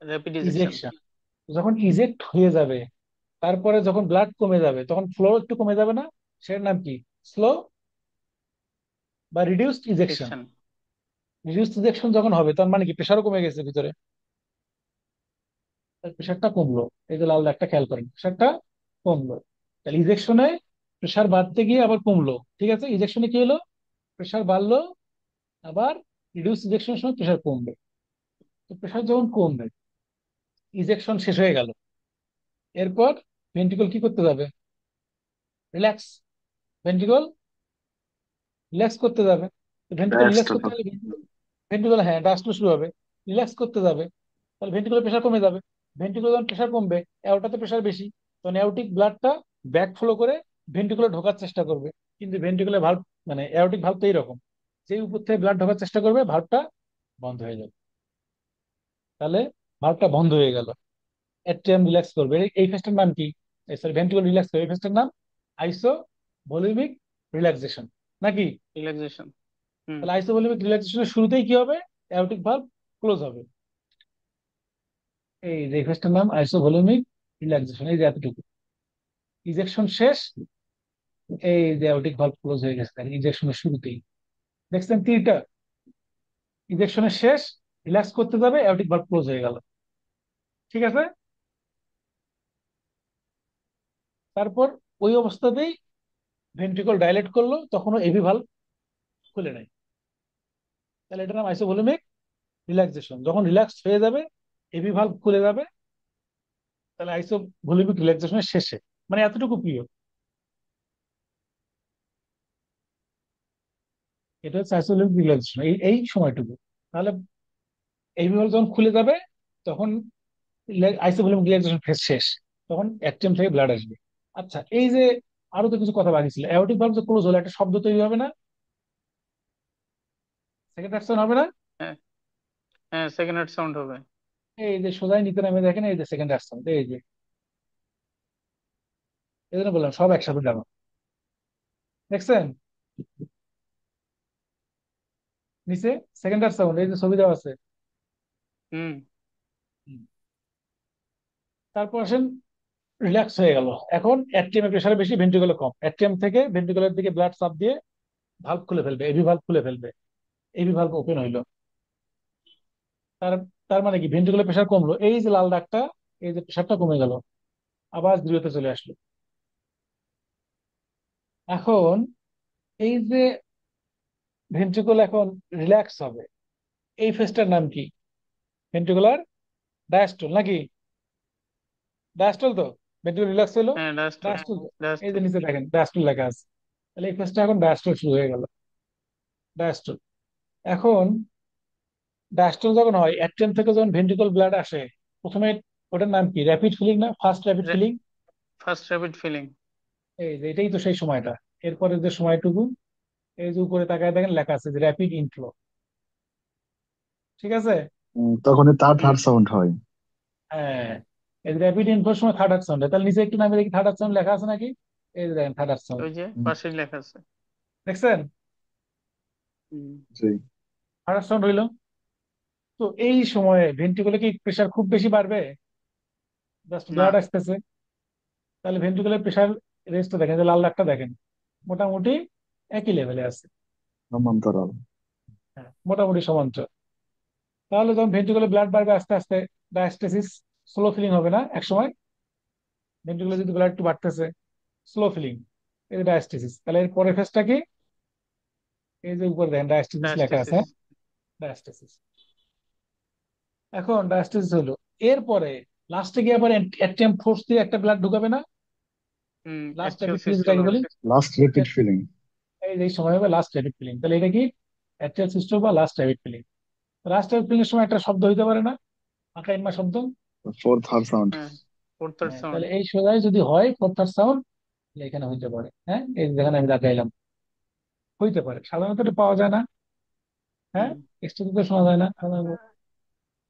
rapid ejection. ইজেকশন। যখন ইজেক্ট হয়ে যাবে, তারপরে যখন ব্লাড কমে যাবে, তখন ফ্লো একটু কমে যাবে না? সেটার নাম কি? স্লো বা reduced ejection. Section. Reduced ejection যখন হবে, তার মানে কি প্রেশারও কমে গেছে ভিতরে, প্রেশারটা কমলো। এই যে লাল দাগটা খেয়াল করেন, প্রেশারটা কমলো। তাহলে ইজেকশনে প্রেশার বাড়তে গিয়ে আবার কমলো। ঠিক আছে, ইজেকশনে কি হলো, প্রেশার বাড়লো, আবার রিডিউস ইজেকশনের সময় প্রেশার কমবে। তো প্রেশার যখন কমবে, ইজেকশন শেষ হয়ে গেল, এরপর ভেন্ট্রিকল কি করতে যাবে? রিল্যাক্স। ভেন্ট্রিকল রিল্যাক্স করতে যাবে। ভেন্ট্রিকল রিল্যাক্স ব্যস্ত করতে থাকো। গেলে ভেন্ট্রিকল, হ্যাঁ, ডাস্ট শুরু হবে, রিল্যাক্স করতে যাবে। তাহলে ভেন্ট্রিকুলার প্রেশার কমে যাবে। ভেন্ট্রিকুলার যখন প্রেশার কমবে, অ্যাওর্টাতে প্রেশার বেশি, তখন অ্যাওর্টিক ব্লাডটা ব্যাক ফ্লো করে ভেন্ট্রিকুলার ঢোকার চেষ্টা করবে। কিন্তু ভেন্ট্রিকুলার ভালভ মানে অ্যাওর্টিক ভালভ তো এইরকম, যেই উপর থেকে ব্লাড ঢোকার চেষ্টা করবে, ভালভটা বন্ধ হয়ে যাবে। তাহলে ভালভটা বন্ধ হয়ে গেল, অ্যাট্রিয়াম রিল্যাক্স করবে। এই ফেজটার নাম কি? সরি ভেন্ট্রিকল রিল্যাক্স করে, এই ফেজটার নাম আইসো ভলিউমিক রিল্যাক্সেশন নাকি? রিল্যাক্সেশন। হুম। তাহলে আইসো ভলিউমিক রিল্যাক্সেশনের শুরুতেই কি হবে? অ্যাওরটিক ভালভ ক্লোজ হবে। এই যে ফেজটার নাম আইসো ভলিউমিক রিল্যাক্সেশন, এই যে এতটুকু ইজেকশন শেষ, এই যে অ্যাওরটিক ভালভ ক্লোজ হয়ে গেছে ইজেকশনের শুরুতেই। দেখছেন তীরটা? ইজেকশনের শেষ, রিল্যাক্স করতে যাবে, অ্যাওরটিক ভালভ ক্লোজ হয়ে গেল। ঠিক আছে? তারপর ওই অবস্থাতেই ভেন্ট্রিকল ডাইলেট করলো, তখনও এভি ভালভ খুলে নেয়। তাহলে এটার নাম আইসোভলিমিক রিল্যাক্সেশন। যখন রিল্যাক্স হয়ে যাবে, এভি ভালভ খুলে যাবে, তাহলে আইসোভলিমিক রিল্যাক্সেশনের শেষে, মানে এতটুকু প্রিয়। এটা হচ্ছে আইসোভলিমিক রিল্যাক্সেশন, এই এই সময়টুকু। তাহলে এভি ভালভ যখন খুলে যাবে, তখন আইসোভলিমিক রিল্যাক্সেশন ফেজ শেষ, তখন অ্যাক্টিয়াম থেকে ব্লাড আসবে। আচ্ছা, এই যে আরো তো কিছু কথা বাকি ছিল, অ্যাওরটিক ভালভ যে ক্লোজ হলো একটা শব্দ তৈরি হবে না? সেকেন্ড অ্যাকশন হবে না? হ্যাঁ, হ্যাঁ, সেকেন্ড হার্ট সাউন্ড হবে। এই যে সোজাই নিতে নামে দেখেন, এই যে সেকেন্ড অ্যাকশন, এই যে এই জন্য বললাম সব একসাথে যাবো। দেখছেন নিচে সেকেন্ড সাউন্ড, এই যে ছবি দেওয়া আছে। হুম। হুম। তারপর আসেন, রিল্যাক্স হয়ে গেল, এখন অ্যাট্রিয়ামের প্রেশার বেশি, ভেন্ট্রিকুলার কম, অ্যাট্রিয়াম থেকে ভেন্ট্রিকুলার দিকে ব্লাড চাপ দিয়ে ভালভ খুলে ফেলবে, এভি ভালভ খুলে ফেলবে, এভি ভালভ ওপেন হইলো। তার তার মানে কি ভেন্ট্রিকুলার প্রেশার কমলো, এই যে লাল দাগটা, এই যে প্রেশারটা কমে গেল, আবার দৃঢ়তে চলে আসলো। এখন এই যে ভেন্ট্রিকুল এখন রিল্যাক্স হবে, এই ফেজটার নাম কি? ভেন্ট্রিকুলার ডায়াস্টল নাকি? ডায়াস্টল তো, ভেন্ট্রিকুল রিল্যাক্স হলো, হ্যাঁ, ডায়াস্টল। ডায়াস্টল। এই যে ডায়াস্টল। নিচে দেখেন ডায়াস্টল লেখা আছে, তাহলে এই ফেজটা এখন ডায়াস্টল শুরু হয়ে গেল, ডায়াস্টল। এখন ডায়াস্টল যখন হয়, অ্যাট্রিয়াম থেকে যখন ভেন্ট্রিকল ব্লাড আসে, প্রথমে ওটার নাম কি? র্যাপিড ফিলিং না first rapid filling? First rapid filling. এই যে এটাই তো সেই সময়টা। এরপরে যে সময়টুকু, এই যে উপরে তাকায় দেখেন লেখা আছে যে র্যাপিড ইনফ্লো। ঠিক আছে? তখনই তার হুম। থার্ড সাউন্ড হয়। হ্যাঁ, এই র্যাপিড ইনফ্লোর সময় থার্ড সাউন্ড, তাহলে নিচে একটু নামে দেখি থার্ড সাউন্ড লেখা আছে নাকি? এই যে দেখেন থার্ড সাউন্ড, ওই যে উম, পাশেই লেখা আছে। দেখছেন? হুম। জি। থার্ড সাউন্ড হইলো। তো এই সময়ে ভেন্ট্রিকুলে কি প্রেশার খুব বেশি বাড়বে? জাস্ট না। ব্লাড আসতেছে, তাহলে ভেন্ট্রিকুলার প্রেশার রেঞ্জটা দেখেন, যে লাল দাগটা দেখেন, মোটামুটি একই লেভেলে আছে। সমান্তরাল। হ্যাঁ, মোটামুটি সমান্তরাল। তাহলে যখন ভেন্ট্রিকুলার ব্লাড বাড়বে আস্তে আস্তে, ডায়াস্টেসিস, স্লো ফিলিং হবে না এক সময়? ভেন্ট্রিকুলার যদি ব্লাড একটু বাড়তেছে, স্লো ফিলিং, এই যে ডায়াস্টেসিস। তাহলে এর পরের ফেজটা কি? এই যে উপরে দেখেন ডায়াস্টেসিস লেখা আছে, ডায়াস্টেসিস। হ্যাঁ, ডায়াস্টেসিস। এখন ডায়াস্টেসিস হলো, এরপরে লাস্টে গিয়ে আবার অ্যাট্রিয়াম ফোর্স দিয়ে একটা ব্লাড ঢুকাবে না? হুম, last atrial rapid filling systole যেটাকে হবে। বলি, লাস্ট রেপিড ফিলিং। এই যে এই সময় হবে লাস্ট র্যাপিড ফিলিং। তাহলে এটা কি? অ্যাট্রিয়াল সিস্টেম বা last rapid filling. Last rapid filling এর সময় একটা শব্দ হইতে পারে না, আঁকা ইনমা শব্দ? Fourth third sound. হ্যাঁ, ফোর্থ থার্ড হ্যাঁ, সাউন্ড। তাহলে এই সোজাই যদি হয় ফোর্থ সাউন্ড, এখানে হইতে পারে। হ্যাঁ, এই যে যেখানে আমি দেখাইলাম, হইতে পারে, সাধারণত এটা পাওয়া যায় না। হ্যাঁ, হুম। এক্সট্রা শোনা যায় না সাধারণত।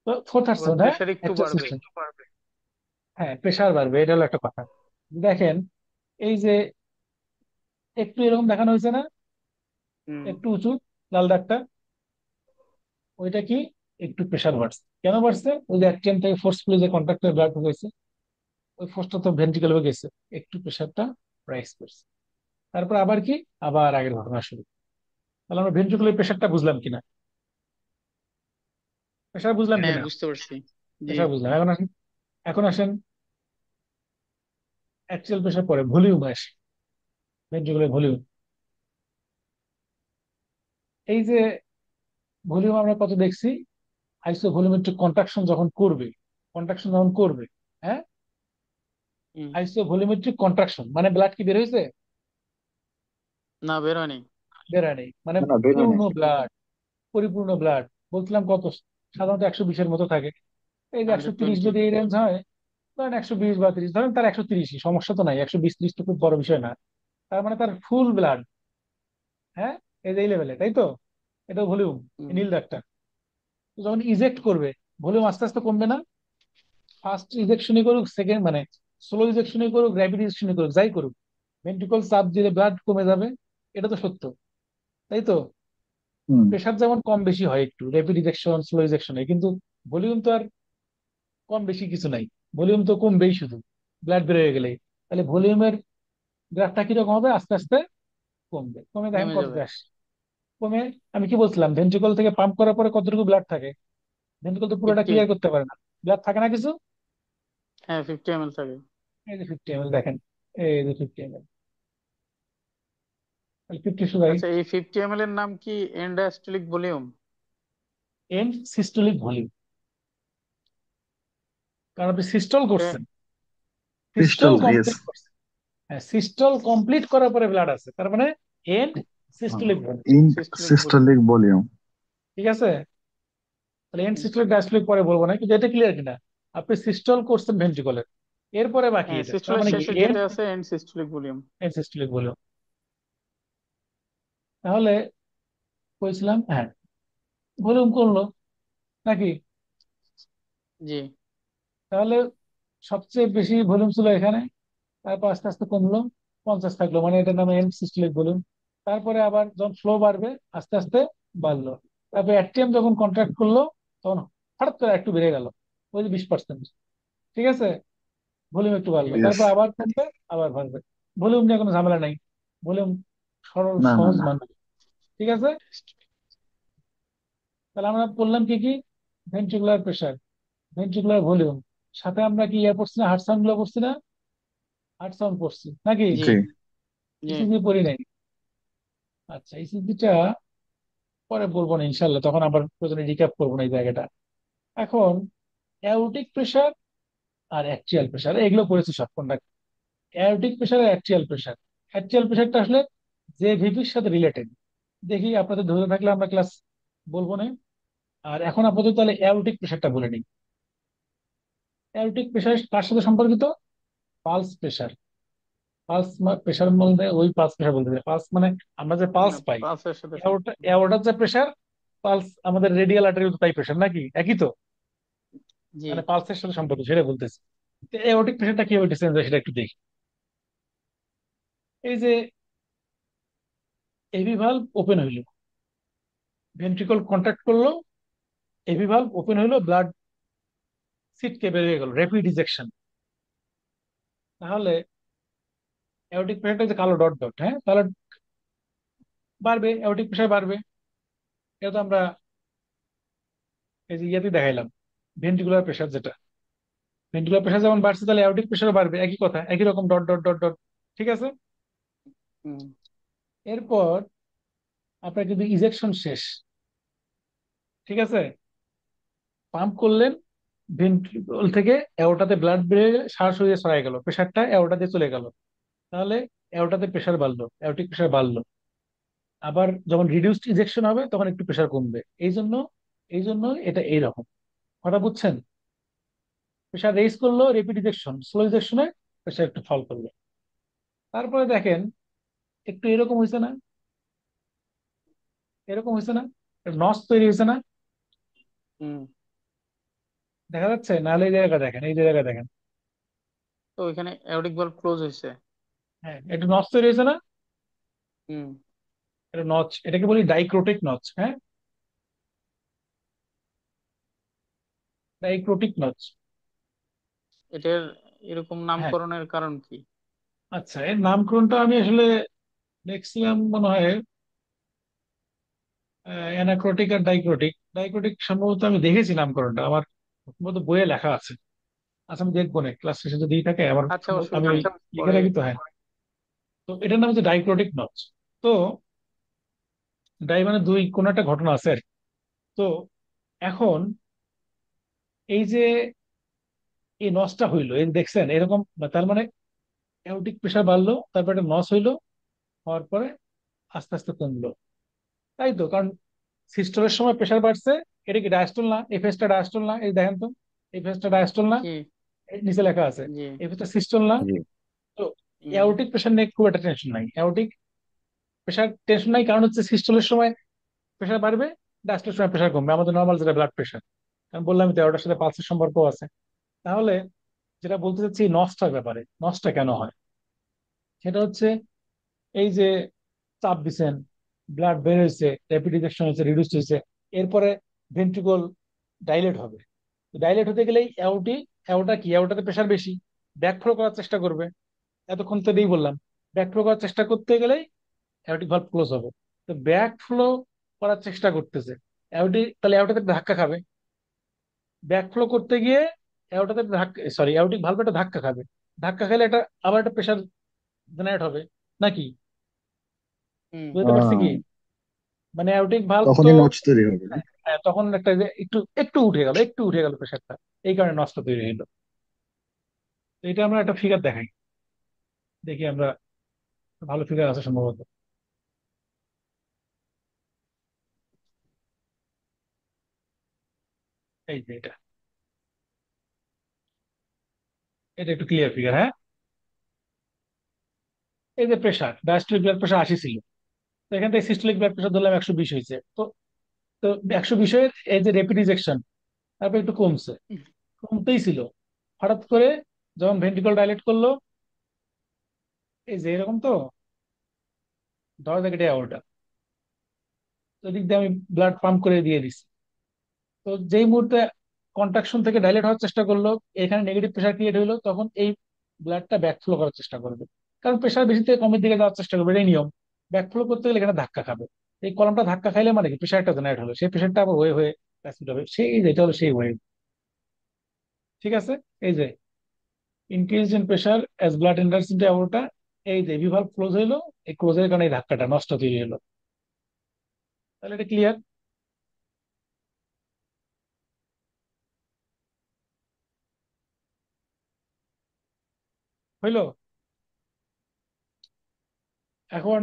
তো ফোর্থ আবার সাউন্ড, হ্যাঁ, প্রেশার একটু অ্যাট্রিয়াল বাড়বে। সিস্টেম। হ্যাঁ, প্রেশার বাড়বে, এটা হলো একটা কথা। দেখেন এই যে একটু এরকম দেখানো হয়েছে না, হুম। একটু উঁচু লাল দাগটা, ওইটা কি? একটু প্রেশার বাড়ছে। কেন বাড়ছে? ওই যে অ্যাট্রিয়াম থেকে ফোর্সফুলি যে কন্ট্রাক্টর ব্লাড ঢুকেছে, ওই ফোর্সটা তো ভেন্ট্রিকেল হয়ে গেছে, একটু প্রেশারটা রাইজ করছে। তারপর আবার কি? আবার আগের ঘটনা শুরু। তাহলে আমরা ভেন্ট্রিকুলার প্রেশারটা বুঝলাম কিনা? প্রেশার বুঝলাম হ্যাঁ, কিনা? বুঝতে পারছি। জি। প্রেশার বুঝলাম। এখন আসেন অ্যাকচুয়াল প্রেশার পরে ভলিউম আসে, ভেন্ট্রিকুলার ভলিউম। এই যে ভলিউম আমরা কত দেখছি, আইসো ভলিউমেট্রিক কন্ট্রাকশন যখন করবে, কন্ট্রাকশন যখন করবে, হ্যাঁ, হুম। আইসো ভলিউমেট্রিক কন্ট্রাকশন মানে ব্লাড কি বের হয়েছে? না, বের হয়নি। বের হয় নাই, মানে না না, বের হয় পূর্ণ নাই। ব্লাড, পরিপূর্ণ ব্লাড। বলছিলাম কত, সাধারণত 120-এর মতো থাকে। এই যে 130 120। যদি এই রেঞ্জ হয়, ধরেন 120 বা 30, ধরেন তার 130, সমস্যা তো নাই, 120-30 তো খুব বড় বিষয় না। তার মানে তার ফুল ব্লাড, হ্যাঁ, এই যে এই লেভেলে, তাই তো? এটা ভলিউম, হুম। নীল দাগটা। তো যখন ইজেক্ট করবে, ভলিউম আস্তে আস্তে কমবে না? ফার্স্ট ইজেকশনই করুক, সেকেন্ড মানে স্লো ইজেকশনই করুক, র্যাপিড ইজেকশনই করুক, যাই করুক, ভেন্ট্রিকল চাপ দিলে ব্লাড কমে যাবে, এটা তো সত্য, তাই তো? হুম। প্রেশার যেমন কম বেশি হয় একটু র্যাপিড ইজেকশন স্লো ইজেকশনে, কিন্তু ভলিউম তো আর কম বেশি কিছু নাই, ভলিউম তো কমবেই শুধু ব্লাড বের হয়ে গেলে। তাহলে ভলিউমের গ্রাফটা কিরকম হবে? আস্তে আস্তে কমবে, কমে দেখেন নেমে যাবে। কতটা আসে, কমে। আমি কি বলছিলাম, ভেন্ট্রিকল থেকে পাম্প করার পরে কতটুকু ব্লাড থাকে? ভেন্ট্রিকল তো পুরোটা 50। ক্লিয়ার করতে পারে না, ব্লাড থাকে না কিছু। হ্যাঁ, 50 ml থাকে। এই যে 50 ml দেখেন, এই যে 50 ml, 50 শুধাই আচ্ছা, এই 50 ml এর নাম কি end diastolic volume? End systolic volume, কারণ আপনি সিস্টল এটা করছেন, সিস্টল পিস্টল, ইয়েস। কমপ্লিট করছেন। হ্যাঁ, সিস্টল কমপ্লিট করার পরে ব্লাড আছে, তার মানে end systolic volume. End systolic volume. Systolic volume. ঠিক আছে? তাহলে এন্ড সিস্টোলিক ডায়াস্টোলিক পরে বলবো না, কিন্তু এটা ক্লিয়ার কিনা? আপনি সিস্টল করছেন ভেন্ট্রিকলের, এরপরে বাকি হ্যাঁ, এটা, তার সিস্টোলের মানে কি শেষে এন্ড যেটা আছে end systolic volume. End systolic volume. তাহলে বলছিলাম, হ্যাঁ, ভলিউম করলো নাকি? জি। তাহলে সবচেয়ে বেশি ভলিউম ছিল এখানে, তারপর আস্তে আস্তে কমলো, 50 থাকলো, মানে এটার নামে এন্ড সিস্টোলিক ভলিউম। তারপরে আবার যখন ফ্লো বাড়বে আস্তে আস্তে বাড়লো, তারপরে অ্যাট্রিয়াম যখন কন্ট্রাক্ট করলো তখন হঠাৎ করে একটু বেড়ে গেল, ওই যে 20%। ঠিক আছে? ভলিউম একটু বাড়লো, ইয়েস। তারপর আবার কমবে, আবার বাড়বে। ভলিউম নিয়ে কোনো ঝামেলা নাই, ভলিউম সরল না না সহজ না। মান। ঠিক আছে? তাহলে আমরা বললাম কি কি? ভেন্ট্রিকুলার প্রেশার, ভেন্ট্রিকুলার ভলিউম, সাথে আমরা কি ইয়ে পড়ছি না, হার্ট সাউন্ড গুলো পড়ছি না? হার্ট সাউন্ড পড়ছি নাকি? জি। জি। জি। ইসিজি পড়ি নাই। আচ্ছা, ইসিজিটা পরে বলবো না ইনশাল্লাহ, তখন আবার প্রয়োজনে রিক্যাপ করবো না এই জায়গাটা। এখন অ্যাওরিটিক প্রেশার আর অ্যাক্সিয়াল প্রেশার, এগুলো পড়েছি সব কোনটা। অ্যাওরিটিক প্রেশার আর অ্যাক্সিয়াল প্রেশার, অ্যাক্সিয়াল প্রেশারটা আসলে যে ভিপির সাথে রিলেটেড, দেখি আপনাদের ধরে থাকলে আমরা ক্লাস বলবো না। আর এখন আপাতত তাহলে অ্যাওরিটিক প্রেশারটা বলে নিই। অ্যাওরিটিক প্রেশার কার সাথে সম্পর্কিত? Pulse pressure. পালস প্রেশার বলতে ওই পালস প্রেশার বলতে, পালস মানে আমরা যে পালস পাই, পালসের সাথে এওরটার যে প্রেশার, পালস আমাদের রেডিয়াল আর্টারি তাই প্রেশার নাকি একই তো? জি। মানে পালসের সাথে সম্পর্ক সেটা বলতেছি। এওরটিক প্রেশারটা কিভাবে ডিফারেন্স হয় সেটা একটু দেখি। এই যে এভি ভালভ ওপেন হইলো, ভেন্ট্রিকল কন্ট্রাক্ট করলো, এভি ভালভ ওপেন হইলো, ব্লাড সিটকে বেরিয়ে গেল, র্যাপিড ইজেকশন। তাহলে এওরটিক প্রেশারটা যে কালো ডট ডট, হ্যাঁ, তাহলে বাড়বে, এওরটিক প্রেশার বাড়বে। এটা তো আমরা এই যে ইয়েতে দেখাইলাম, ভেন্ট্রিকুলার প্রেশার যেটা, ভেন্ট্রিকুলার প্রেশার যেমন বাড়ছে তাহলে এওরটিক প্রেশারও বাড়বে, একই কথা, একই রকম ডট ডট ডট ডট। ঠিক আছে? হুম। এরপর আপনার কিন্তু ইজেকশন শেষ। ঠিক আছে? পাম্প করলেন, ভেন্ট্রিকল থেকে এওরটাতে ব্লাড বেড়ে শ্বাস হয়ে ছড়াই গেল, প্রেশারটা এওরটাতে চলে গেল। তাহলে এওরটাতে প্রেশার বাড়লো, এওরটিক প্রেশার বাড়লো। আবার যখন রিডিউসড ইজেকশন হবে তখন একটু প্রেশার কমবে। এই জন্য এটা এইরকম, কথা বুঝছেন? প্রেশার রেইজ করলো, রেপিড ইজেকশন, স্লো ইজেকশনে প্রেশার একটু ফল করলো। তারপরে দেখেন একটু এরকম হয়েছে না, এরকম হয়েছে না, নস তৈরি হয়েছে না? হুম। দেখা যাচ্ছে? নাহলে এই জায়গাটা দেখেন, এই জায়গাটা দেখেন। তো ওইখানে অ্যাওরিক ভালভ ক্লোজ হয়েছে। হ্যাঁ, একটু নচ তৈরি হয়েছে না? হুম। এটা নচ, এটাকে বলি ডাইক্রোটিক নচ। হ্যাঁ, ডাইক্রোটিক নচ। এটার এরকম হ্যাঁ, নামকরণের কারণ কি? আচ্ছা, এর নামকরণটা আমি আসলে ম্যাক্সিমাম মনে হয় অ্যানাক্রোটিক আর ডাইক্রোটিক, ডাইক্রোটিক সম্ভবত আমি দেখেছি নামকরণটা আমার সম্ভবত বইয়ে লেখা আছে। আচ্ছা, আমি দেখবো না, ক্লাস শেষে যদি থাকে আমার আচ্ছা, অসুবিধা আমি ওই নেই। লিখে পরে। রাখি তো, হ্যাঁ। তো এটার নাম হচ্ছে ডাইক্রোটিক নচ। তো ডাই মানে দুই, কোন একটা ঘটনা আছে আর কি। তো এখন এই যে এই নচটা হইলো, এই দেখছেন এরকম, তার মানে অ্যাওরিটিক প্রেশার বাড়লো, তারপর একটা নচ হইলো, হওয়ার পরে আস্তে আস্তে কমলো, তাই তো? কারণ সিস্টোলের সময় প্রেশার বাড়ছে, এটা কি ডায়াস্টল না? এই ফেজটা ডায়াস্টল না? এই দেখেন তো, এই ফেজটা ডায়াস্টল না? জি। এই নিচে লেখা আছে, জি। এই ফেজটা সিস্টল না? জি। তো হুম। অ্যাওরিটিক প্রেশার নিয়ে খুব একটা টেনশন নাই, অ্যাওরিটিক প্রেশার টেনশন নাই, কারণ হচ্ছে সিস্টোলের সময় প্রেশার বাড়বে, ডায়াস্টলের সময় প্রেশার কমবে, আমাদের নর্মাল যেটা ব্লাড প্রেশার। আমি বললাম তো ওটার সাথে পালসের সম্পর্ক আছে। তাহলে যেটা বলতে চাচ্ছি নসটার ব্যাপারে, নসটা কেন হয় সেটা হচ্ছে এই যে চাপ দিচ্ছেন, ব্লাড বের হয়েছে, র্যাপিড ইনজেকশন হয়েছে, রিডিউস হয়েছে, এরপরে ভেন্ট্রিকল ডাইলেট হবে। ডাইলেট হতে গেলেই অ্যাওটা কি, অ্যাওটাতে প্রেশার বেশি, ব্যাকফ্লো করার চেষ্টা করবে। এতক্ষণ তো এটাই বললাম, ব্যাকফ্লো করার চেষ্টা করতে গেলেই অ্যাওটিক ভালভ ক্লোজ হবে। তো ব্যাকফ্লো করার চেষ্টা করতেছে, তাহলে অ্যাওটাতে ধাক্কা খাবে। ব্যাকফ্লো করতে গিয়ে অ্যাওটাতে ধাক্কা, সরি, অ্যাওটিক ভালভ একটা ধাক্কা খাবে। ধাক্কা খেলে এটা আবার একটা প্রেশার জেনারেট হবে নাকি? হুম। বুঝতে পারছি কি? আহ, মানে অ্যাওটিক ভালভ তো, তখনই নচ তৈরি হবে না? হ্যাঁ, তখন একটা যে একটু একটু উঠে গেল প্রেশারটা, এই কারণে নষ্ট তৈরি হলো। তো এটা আমরা একটা ফিগার দেখাই, দেখি আমরা, ভালো ফিগার আছে সম্ভবত। এই যে এটা, এটা একটু ক্লিয়ার ফিগার, হ্যাঁ। এই যে প্রেশার, ডায়াস্টলিক ব্লাড প্রেশার 80 ছিল, তো এখান থেকে সিস্টোলিক ব্লাড প্রেশার ধরলাম 120 হয়েছে। তো তো 120 এর এই যে র্যাপিড ইজেকশন, তারপর একটু কমছে, কমতেই ছিল। হঠাৎ করে যখন ভেন্ট্রিকল ডাইলেট করলো, এই যে এরকম, তো ধরা যাক এটা aorta, তো এদিক দিয়ে আমি ব্লাড পাম্প করে দিয়ে দিচ্ছি। তো যেই মুহূর্তে কন্ট্রাকশন থেকে ডাইলেট হওয়ার চেষ্টা করলো, এখানে নেগেটিভ প্রেশার ক্রিয়েট হলো, তখন এই ব্লাডটা ব্যাকফ্লো করার চেষ্টা করবে। কারণ প্রেশার বেশি থেকে কমের দিকে যাওয়ার চেষ্টা করবে, এটাই নিয়ম। ব্যাকফ্লো করতে গেলে এখানে ধাক্কা খাবে। এই কলমটা ধাক্কা খাইলে মানে কি, প্রেশারটা জেনারেট হলো, সেই প্রেশারটা আবার ওয়ে হয়ে ট্রান্সমিট হবে, সেই যেটা হলো সেই ওয়ে। ঠিক আছে? এই যে increase in pressure as blood enters into aorta, এই যে ভিভালভ ক্লোজ হইলো, এই ক্লোজের কারণে এই ধাক্কাটা নষ্ট তৈরি হলো। তাহলে এটা ক্লিয়ার হইলো? এখন